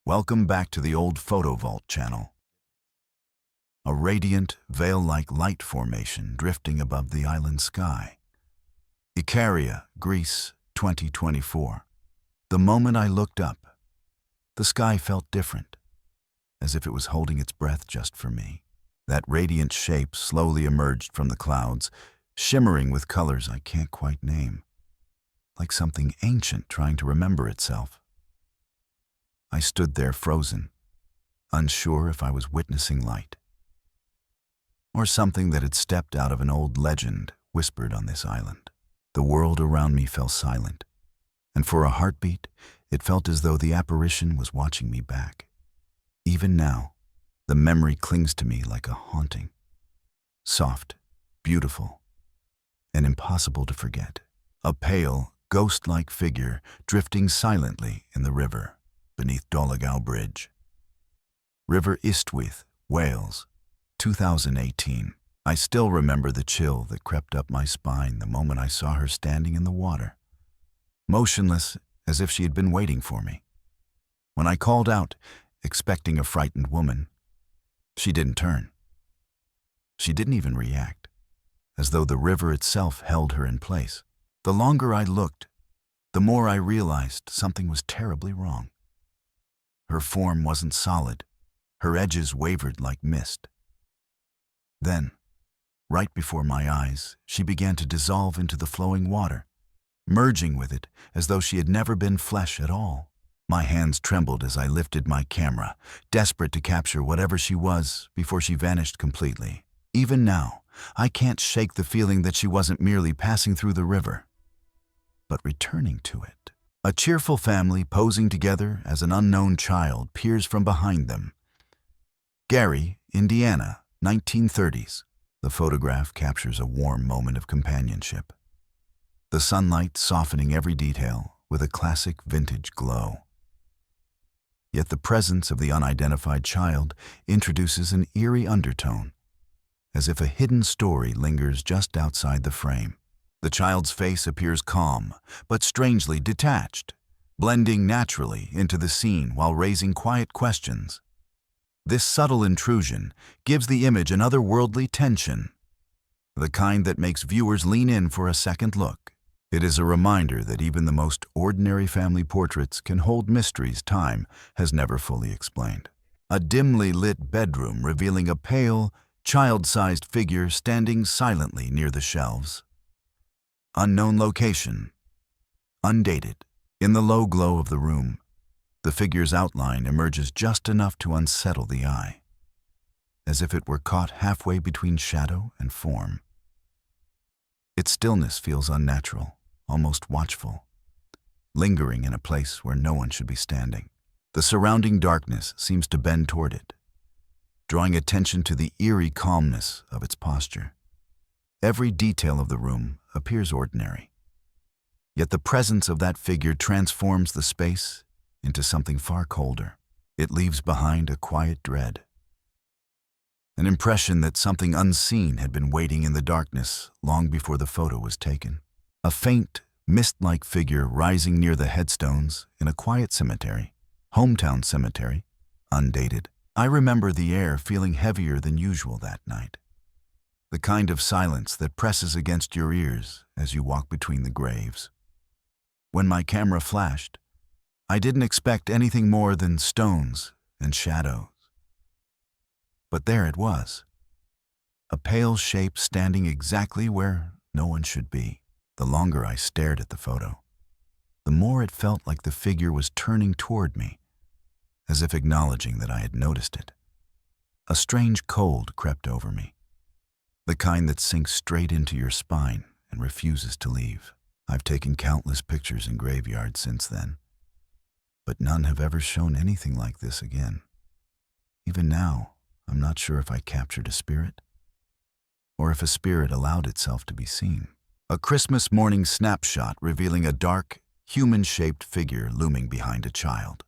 Welcome back to the old Photo Vault channel. A radiant, veil-like light formation drifting above the island sky. Icaria, Greece, 2024. The moment I looked up, the sky felt different, as if it was holding its breath just for me. That radiant shape slowly emerged from the clouds, shimmering with colors I can't quite name, like something ancient trying to remember itself. I stood there frozen, unsure if I was witnessing light, or something that had stepped out of an old legend whispered on this island. The world around me fell silent, and for a heartbeat, it felt as though the apparition was watching me back. Even now, the memory clings to me like a haunting, soft, beautiful, and impossible to forget. A pale, ghost-like figure drifting silently in the river beneath Donegal Bridge. River Ystwyth, Wales, 2018. I still remember the chill that crept up my spine the moment I saw her standing in the water, motionless as if she had been waiting for me. When I called out, expecting a frightened woman, she didn't turn. She didn't even react, as though the river itself held her in place. The longer I looked, the more I realized something was terribly wrong. Her form wasn't solid. Her edges wavered like mist. Then, right before my eyes, she began to dissolve into the flowing water, merging with it as though she had never been flesh at all. My hands trembled as I lifted my camera, desperate to capture whatever she was before she vanished completely. Even now, I can't shake the feeling that she wasn't merely passing through the river, but returning to it. A cheerful family posing together as an unknown child peers from behind them. Gary, Indiana, 1930s. The photograph captures a warm moment of companionship, the sunlight softening every detail with a classic vintage glow. Yet the presence of the unidentified child introduces an eerie undertone, as if a hidden story lingers just outside the frame. The child's face appears calm, but strangely detached, blending naturally into the scene while raising quiet questions. This subtle intrusion gives the image an otherworldly tension, the kind that makes viewers lean in for a second look. It is a reminder that even the most ordinary family portraits can hold mysteries time has never fully explained. A dimly lit bedroom revealing a pale, child-sized figure standing silently near the shelves. Unknown location. Undated. In the low glow of the room, the figure's outline emerges just enough to unsettle the eye, as if it were caught halfway between shadow and form. Its stillness feels unnatural, almost watchful, lingering in a place where no one should be standing. The surrounding darkness seems to bend toward it, drawing attention to the eerie calmness of its posture. Every detail of the room appears ordinary, yet the presence of that figure transforms the space into something far colder. It leaves behind a quiet dread, an impression that something unseen had been waiting in the darkness long before the photo was taken. A faint, mist-like figure rising near the headstones in a quiet cemetery, hometown cemetery, undated. I remember the air feeling heavier than usual that night, the kind of silence that presses against your ears as you walk between the graves. When my camera flashed, I didn't expect anything more than stones and shadows. But there it was, a pale shape standing exactly where no one should be. The longer I stared at the photo, the more it felt like the figure was turning toward me, as if acknowledging that I had noticed it. A strange cold crept over me, the kind that sinks straight into your spine and refuses to leave. I've taken countless pictures in graveyards since then, but none have ever shown anything like this again. Even now, I'm not sure if I captured a spirit, or if a spirit allowed itself to be seen. A Christmas morning snapshot revealing a dark, human-shaped figure looming behind a child.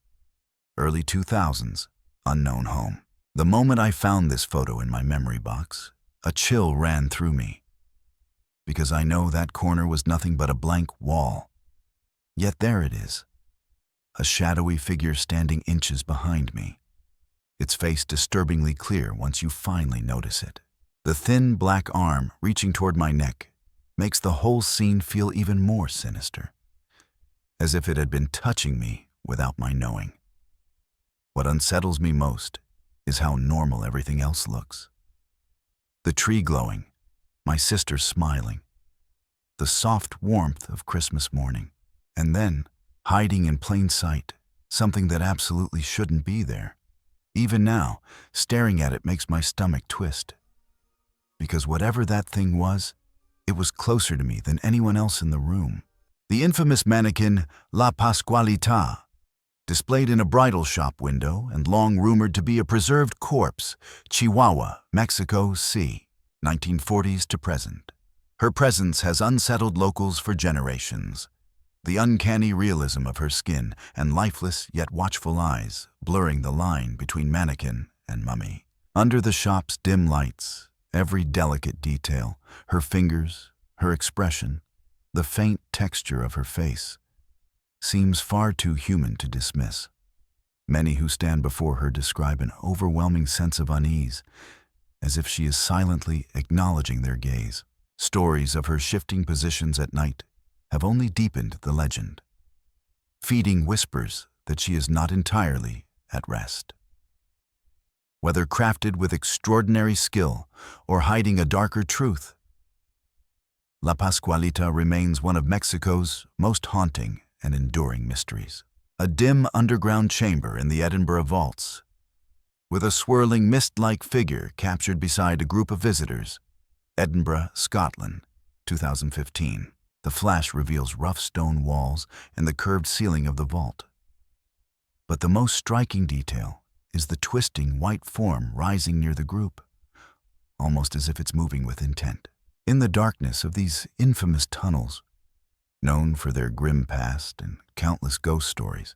Early 2000s, unknown home. The moment I found this photo in my memory box, a chill ran through me, because I know that corner was nothing but a blank wall. Yet there it is, a shadowy figure standing inches behind me, its face disturbingly clear once you finally notice it. The thin black arm reaching toward my neck makes the whole scene feel even more sinister, as if it had been touching me without my knowing. What unsettles me most is how normal everything else looks. The tree glowing, my sister smiling, the soft warmth of Christmas morning, and then, hiding in plain sight, something that absolutely shouldn't be there. Even now, staring at it makes my stomach twist. Because whatever that thing was, it was closer to me than anyone else in the room. The infamous mannequin La Pasqualita, displayed in a bridal shop window and long rumored to be a preserved corpse, Chihuahua, Mexico, c. 1940s to present. Her presence has unsettled locals for generations. The uncanny realism of her skin and lifeless yet watchful eyes blurring the line between mannequin and mummy. Under the shop's dim lights, every delicate detail, her fingers, her expression, the faint texture of her face, seems far too human to dismiss. Many who stand before her describe an overwhelming sense of unease, as if she is silently acknowledging their gaze. Stories of her shifting positions at night have only deepened the legend, feeding whispers that she is not entirely at rest. Whether crafted with extraordinary skill or hiding a darker truth, La Pasqualita remains one of Mexico's most haunting and enduring mysteries. A dim underground chamber in the Edinburgh vaults, with a swirling mist-like figure captured beside a group of visitors. Edinburgh, Scotland, 2015. The flash reveals rough stone walls and the curved ceiling of the vault. But the most striking detail is the twisting white form rising near the group, almost as if it's moving with intent. In the darkness of these infamous tunnels, known for their grim past and countless ghost stories,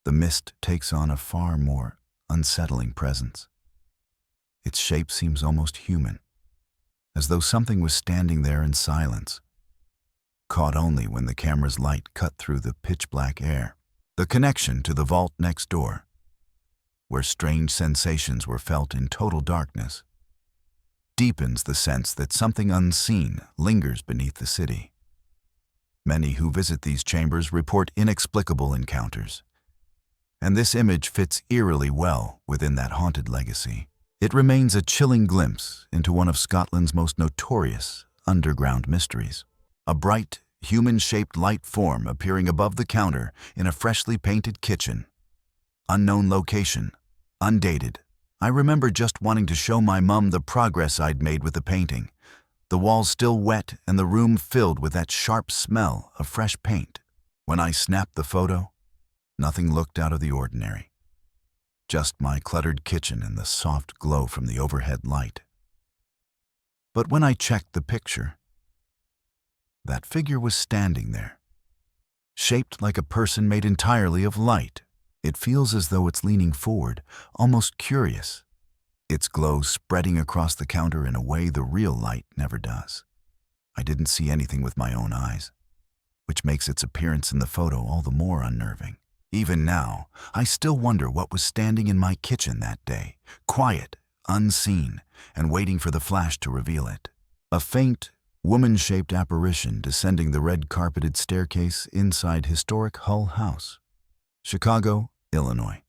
the mist takes on a far more unsettling presence. Its shape seems almost human, as though something was standing there in silence, caught only when the camera's light cut through the pitch-black air. The connection to the vault next door, where strange sensations were felt in total darkness, deepens the sense that something unseen lingers beneath the city. Many who visit these chambers report inexplicable encounters, and this image fits eerily well within that haunted legacy. It remains a chilling glimpse into one of Scotland's most notorious underground mysteries. A bright, human-shaped light form appearing above the counter in a freshly painted kitchen. Unknown location, undated. I remember just wanting to show my mum the progress I'd made with the painting, the walls still wet and the room filled with that sharp smell of fresh paint. When I snapped the photo, nothing looked out of the ordinary. Just my cluttered kitchen and the soft glow from the overhead light. But when I checked the picture, that figure was standing there, shaped like a person made entirely of light. It feels as though it's leaning forward, almost curious, its glow spreading across the counter in a way the real light never does. I didn't see anything with my own eyes, which makes its appearance in the photo all the more unnerving. Even now, I still wonder what was standing in my kitchen that day, quiet, unseen, and waiting for the flash to reveal it. A faint, woman-shaped apparition descending the red-carpeted staircase inside historic Hull House, Chicago, Illinois,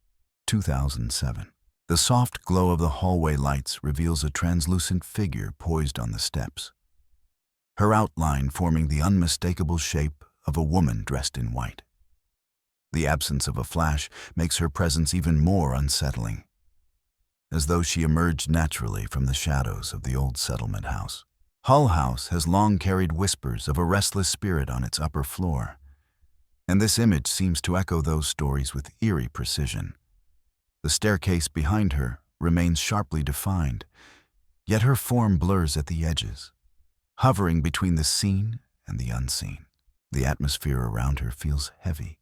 2007. The soft glow of the hallway lights reveals a translucent figure poised on the steps, her outline forming the unmistakable shape of a woman dressed in white. The absence of a flash makes her presence even more unsettling, as though she emerged naturally from the shadows of the old settlement house. Hull House has long carried whispers of a restless spirit on its upper floor, and this image seems to echo those stories with eerie precision. The staircase behind her remains sharply defined, yet her form blurs at the edges, hovering between the seen and the unseen. The atmosphere around her feels heavy,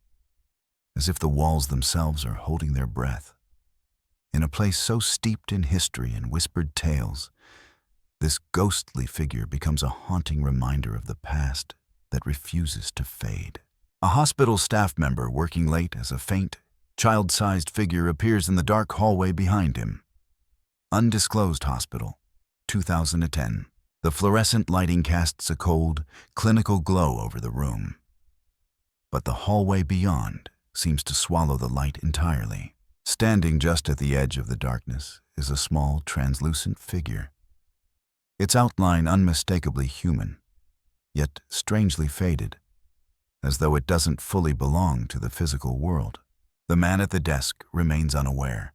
as if the walls themselves are holding their breath. In a place so steeped in history and whispered tales, this ghostly figure becomes a haunting reminder of the past that refuses to fade. A hospital staff member working late as a faint, child-sized figure appears in the dark hallway behind him. Undisclosed hospital, 2010. The fluorescent lighting casts a cold, clinical glow over the room. But the hallway beyond seems to swallow the light entirely. Standing just at the edge of the darkness is a small, translucent figure. Its outline unmistakably human, yet strangely faded, as though it doesn't fully belong to the physical world. The man at the desk remains unaware,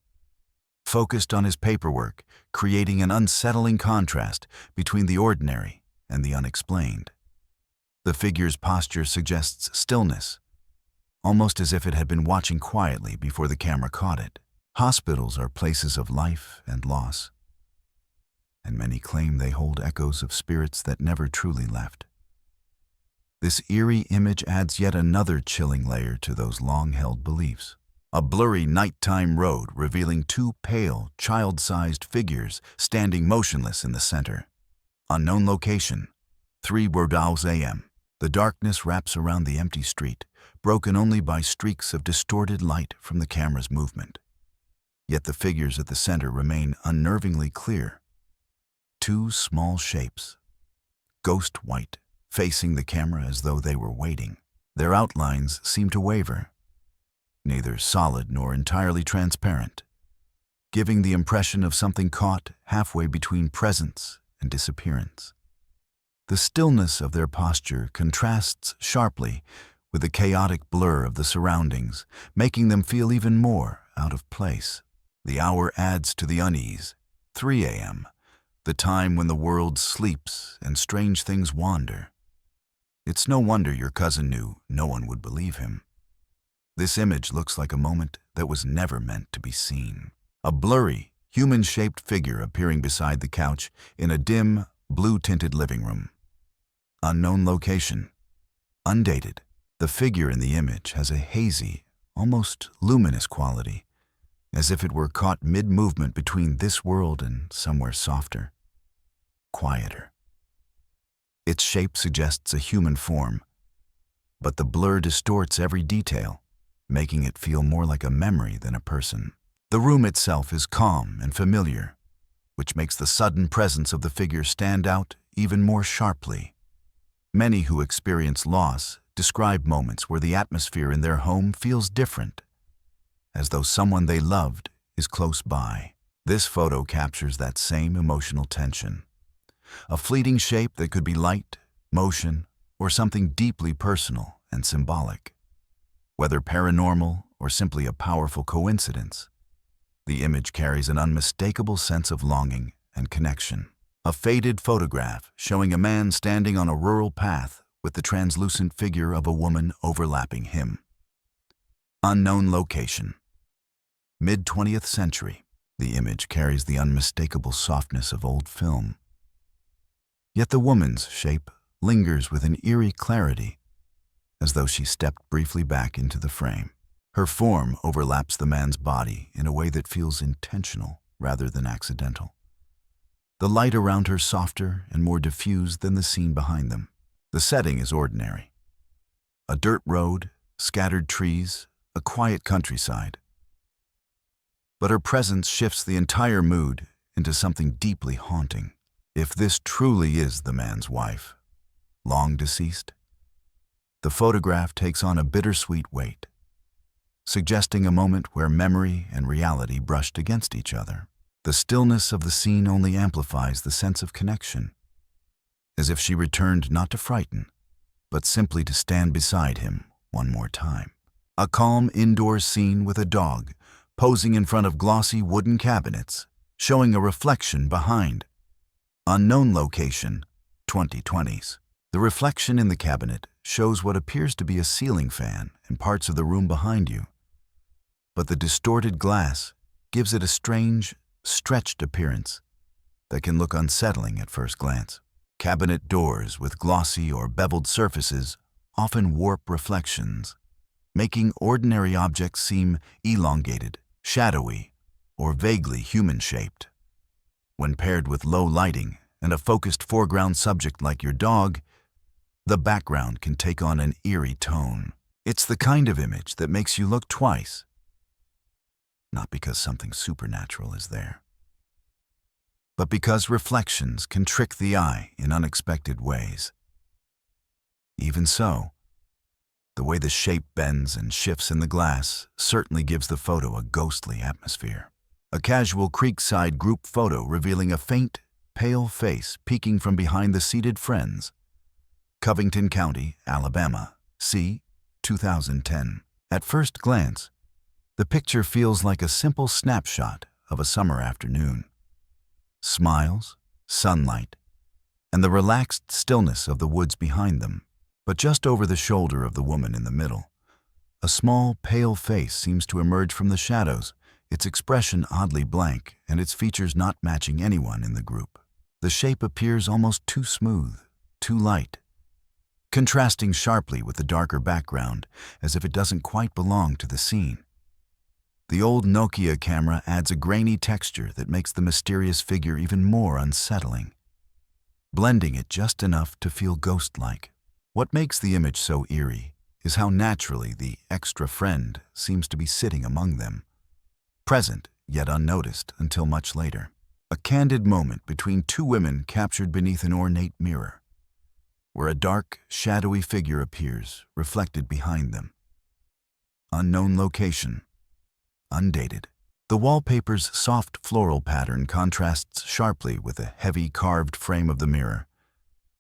focused on his paperwork, creating an unsettling contrast between the ordinary and the unexplained. The figure's posture suggests stillness, almost as if it had been watching quietly before the camera caught it. Hospitals are places of life and loss, and many claim they hold echoes of spirits that never truly left. This eerie image adds yet another chilling layer to those long-held beliefs. A blurry nighttime road revealing two pale, child-sized figures standing motionless in the center. Unknown location, 3:00 a.m. The darkness wraps around the empty street, broken only by streaks of distorted light from the camera's movement. Yet the figures at the center remain unnervingly clear. Two small shapes, ghost white, facing the camera as though they were waiting. Their outlines seem to waver, neither solid nor entirely transparent, giving the impression of something caught halfway between presence and disappearance. The stillness of their posture contrasts sharply with the chaotic blur of the surroundings, making them feel even more out of place. The hour adds to the unease, 3 a.m., the time when the world sleeps and strange things wander. It's no wonder your cousin knew no one would believe him. This image looks like a moment that was never meant to be seen. A blurry, human-shaped figure appearing beside the couch in a dim, blue-tinted living room. Unknown location, undated. The figure in the image has a hazy, almost luminous quality, as if it were caught mid-movement between this world and somewhere softer, quieter. Its shape suggests a human form, but the blur distorts every detail, making it feel more like a memory than a person. The room itself is calm and familiar, which makes the sudden presence of the figure stand out even more sharply. Many who experience loss describe moments where the atmosphere in their home feels different, as though someone they loved is close by. This photo captures that same emotional tension. A fleeting shape that could be light, motion, or something deeply personal and symbolic. Whether paranormal or simply a powerful coincidence, the image carries an unmistakable sense of longing and connection. A faded photograph showing a man standing on a rural path with the translucent figure of a woman overlapping him. Unknown location. Mid-20th century. The image carries the unmistakable softness of old film. Yet the woman's shape lingers with an eerie clarity, as though she stepped briefly back into the frame. Her form overlaps the man's body in a way that feels intentional rather than accidental. The light around her softer and more diffused than the scene behind them. The setting is ordinary. A dirt road, scattered trees, a quiet countryside. But her presence shifts the entire mood into something deeply haunting. If this truly is the man's wife, long deceased, the photograph takes on a bittersweet weight, suggesting a moment where memory and reality brushed against each other. The stillness of the scene only amplifies the sense of connection, as if she returned not to frighten, but simply to stand beside him one more time. A calm indoor scene with a dog posing in front of glossy wooden cabinets, showing a reflection behind. Unknown location, 2020s. The reflection in the cabinet shows what appears to be a ceiling fan in parts of the room behind you, but the distorted glass gives it a strange, stretched appearance that can look unsettling at first glance. Cabinet doors with glossy or beveled surfaces often warp reflections, making ordinary objects seem elongated, shadowy, or vaguely human-shaped. When paired with low lighting and a focused foreground subject like your dog, the background can take on an eerie tone. It's the kind of image that makes you look twice, not because something supernatural is there, but because reflections can trick the eye in unexpected ways. Even so, the way the shape bends and shifts in the glass certainly gives the photo a ghostly atmosphere. A casual creekside group photo revealing a faint, pale face peeking from behind the seated friends. Covington County, Alabama, c. 2010. At first glance, the picture feels like a simple snapshot of a summer afternoon. Smiles, sunlight, and the relaxed stillness of the woods behind them. But just over the shoulder of the woman in the middle, a small, pale face seems to emerge from the shadows, its expression oddly blank and its features not matching anyone in the group. The shape appears almost too smooth, too light, contrasting sharply with the darker background, as if it doesn't quite belong to the scene. The old Nokia camera adds a grainy texture that makes the mysterious figure even more unsettling, blending it just enough to feel ghost-like. What makes the image so eerie is how naturally the extra friend seems to be sitting among them, present yet unnoticed until much later. A candid moment between two women captured beneath an ornate mirror, where a dark, shadowy figure appears, reflected behind them. Unknown location. Undated. The wallpaper's soft floral pattern contrasts sharply with the heavy carved frame of the mirror,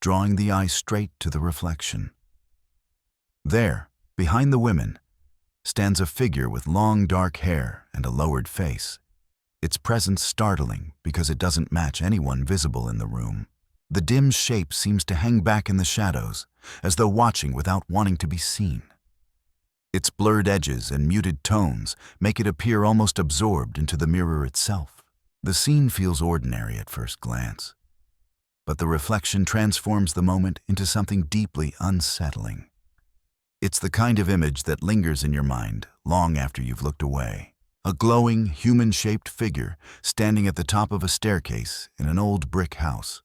drawing the eye straight to the reflection. There, behind the women, stands a figure with long dark hair and a lowered face, its presence startling because it doesn't match anyone visible in the room. The dim shape seems to hang back in the shadows, as though watching without wanting to be seen. Its blurred edges and muted tones make it appear almost absorbed into the mirror itself. The scene feels ordinary at first glance, but the reflection transforms the moment into something deeply unsettling. It's the kind of image that lingers in your mind long after you've looked away. A glowing, human-shaped figure standing at the top of a staircase in an old brick house.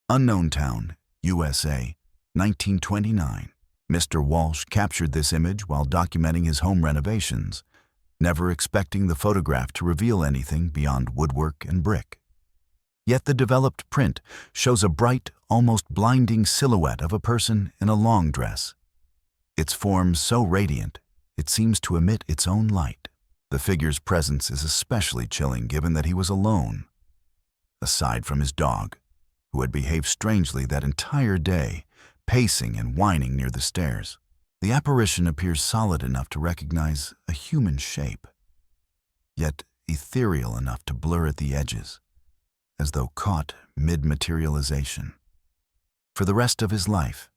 Unknown Town, USA, 1929. Mr. Walsh captured this image while documenting his home renovations, never expecting the photograph to reveal anything beyond woodwork and brick. Yet the developed print shows a bright, almost blinding silhouette of a person in a long dress. Its form so radiant, it seems to emit its own light. The figure's presence is especially chilling given that he was alone, aside from his dog, who had behaved strangely that entire day, pacing and whining near the stairs. The apparition appears solid enough to recognize a human shape, yet ethereal enough to blur at the edges, as though caught mid-materialization. For the rest of his life,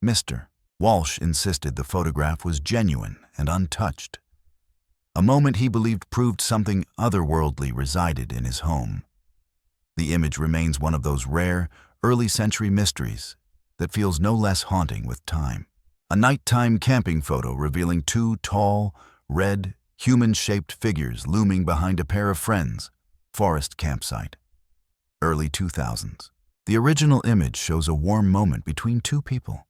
Mr. Walsh insisted the photograph was genuine and untouched. A moment he believed proved something otherworldly resided in his home. The image remains one of those rare, early-century mysteries that feels no less haunting with time. A nighttime camping photo revealing two tall, red, human-shaped figures looming behind a pair of friends. Forest campsite. Early 2000s. The original image shows a warm moment between two people,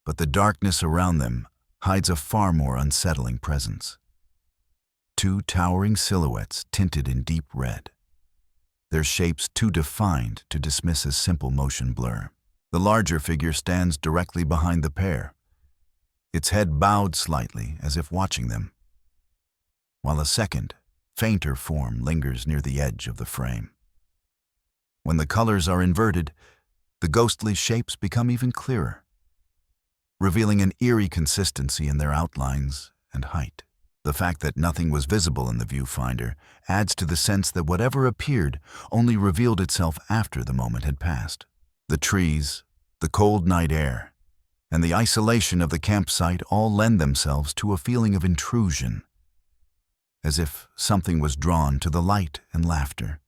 but the darkness around them hides a far more unsettling presence. Two towering silhouettes tinted in deep red, their shapes too defined to dismiss as simple motion blur. The larger figure stands directly behind the pair, its head bowed slightly as if watching them, while a second, fainter form lingers near the edge of the frame. When the colors are inverted, the ghostly shapes become even clearer, revealing an eerie consistency in their outlines and height. The fact that nothing was visible in the viewfinder adds to the sense that whatever appeared only revealed itself after the moment had passed. The trees, the cold night air, and the isolation of the campsite all lend themselves to a feeling of intrusion, as if something was drawn to the light and laughter.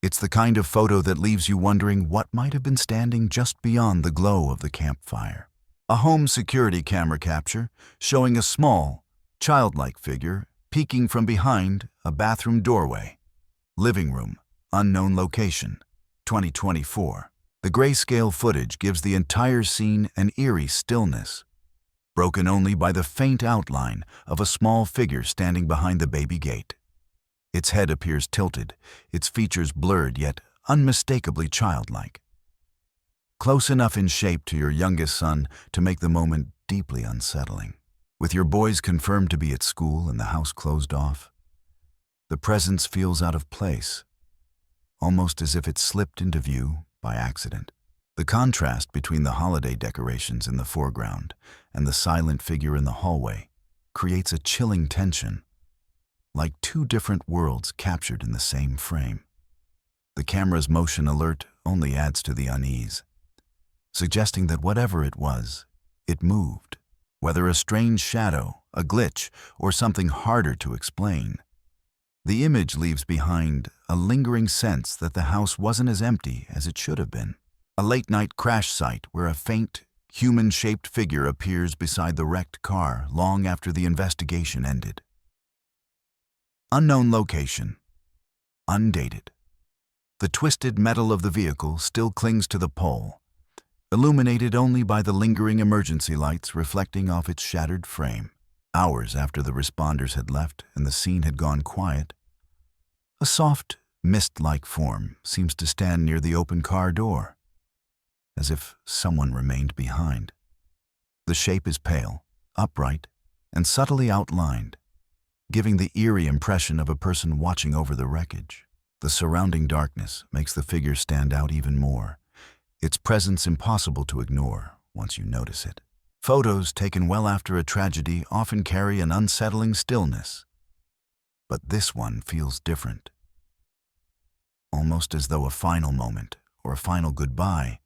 It's the kind of photo that leaves you wondering what might have been standing just beyond the glow of the campfire. A home security camera capture showing a small, childlike figure peeking from behind a bathroom doorway. Living room, unknown location, 2024. The grayscale footage gives the entire scene an eerie stillness, broken only by the faint outline of a small figure standing behind the baby gate. Its head appears tilted, its features blurred yet unmistakably childlike. Close enough in shape to your youngest son to make the moment deeply unsettling. With your boys confirmed to be at school and the house closed off, the presence feels out of place, almost as if it slipped into view by accident. The contrast between the holiday decorations in the foreground and the silent figure in the hallway creates a chilling tension, like two different worlds captured in the same frame. The camera's motion alert only adds to the unease, suggesting that whatever it was, it moved. Whether a strange shadow, a glitch, or something harder to explain, the image leaves behind a lingering sense that the house wasn't as empty as it should have been. A late-night crash site where a faint, human-shaped figure appears beside the wrecked car long after the investigation ended. Unknown location. Undated. The twisted metal of the vehicle still clings to the pole, illuminated only by the lingering emergency lights reflecting off its shattered frame. Hours after the responders had left and the scene had gone quiet, a soft, mist-like form seems to stand near the open car door, as if someone remained behind. The shape is pale, upright, and subtly outlined, giving the eerie impression of a person watching over the wreckage. The surrounding darkness makes the figure stand out even more, its presence impossible to ignore once you notice it. Photos taken well after a tragedy often carry an unsettling stillness, but this one feels different. Almost as though a final moment, or a final goodbye,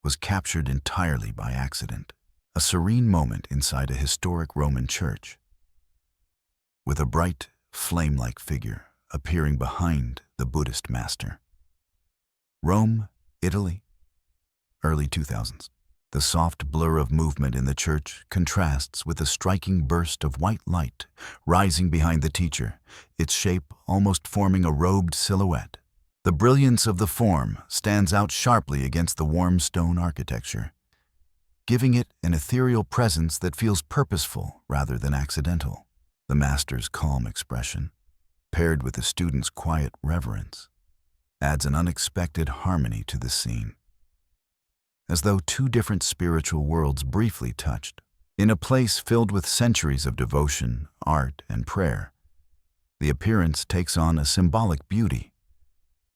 was captured entirely by accident. A serene moment inside a historic Roman church, with a bright, flame-like figure appearing behind the Buddhist master. Rome, Italy, early 2000s. The soft blur of movement in the church contrasts with a striking burst of white light rising behind the teacher, its shape almost forming a robed silhouette. The brilliance of the form stands out sharply against the warm stone architecture, giving it an ethereal presence that feels purposeful rather than accidental. The master's calm expression, paired with the student's quiet reverence, adds an unexpected harmony to the scene, as though two different spiritual worlds briefly touched. In a place filled with centuries of devotion, art, and prayer, the appearance takes on a symbolic beauty,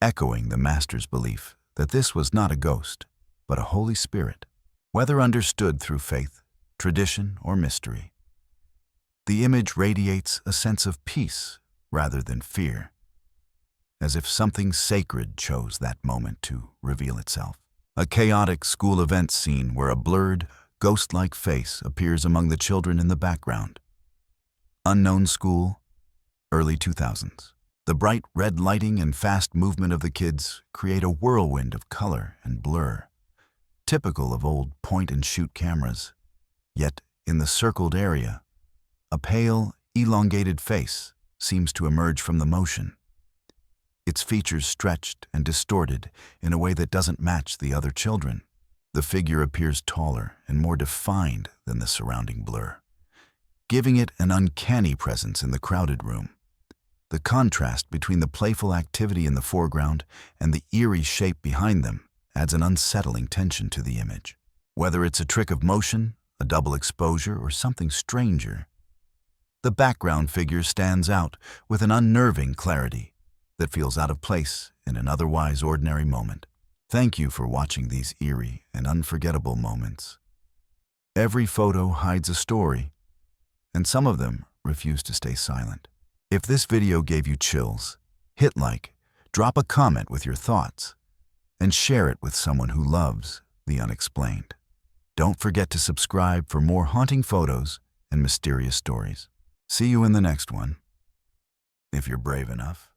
echoing the master's belief that this was not a ghost, but a Holy Spirit. Whether understood through faith, tradition, or mystery, the image radiates a sense of peace rather than fear, as if something sacred chose that moment to reveal itself. A chaotic school event scene where a blurred, ghost-like face appears among the children in the background. Unknown school, early 2000s. The bright red lighting and fast movement of the kids create a whirlwind of color and blur, typical of old point-and-shoot cameras. Yet, in the circled area, a pale, elongated face seems to emerge from the motion, its features stretched and distorted in a way that doesn't match the other children. The figure appears taller and more defined than the surrounding blur, giving it an uncanny presence in the crowded room. The contrast between the playful activity in the foreground and the eerie shape behind them adds an unsettling tension to the image. Whether it's a trick of motion, a double exposure, or something stranger, the background figure stands out with an unnerving clarity that feels out of place in an otherwise ordinary moment. Thank you for watching these eerie and unforgettable moments. Every photo hides a story, and some of them refuse to stay silent. If this video gave you chills, hit like, drop a comment with your thoughts, and share it with someone who loves the unexplained. Don't forget to subscribe for more haunting photos and mysterious stories. See you in the next one, if you're brave enough.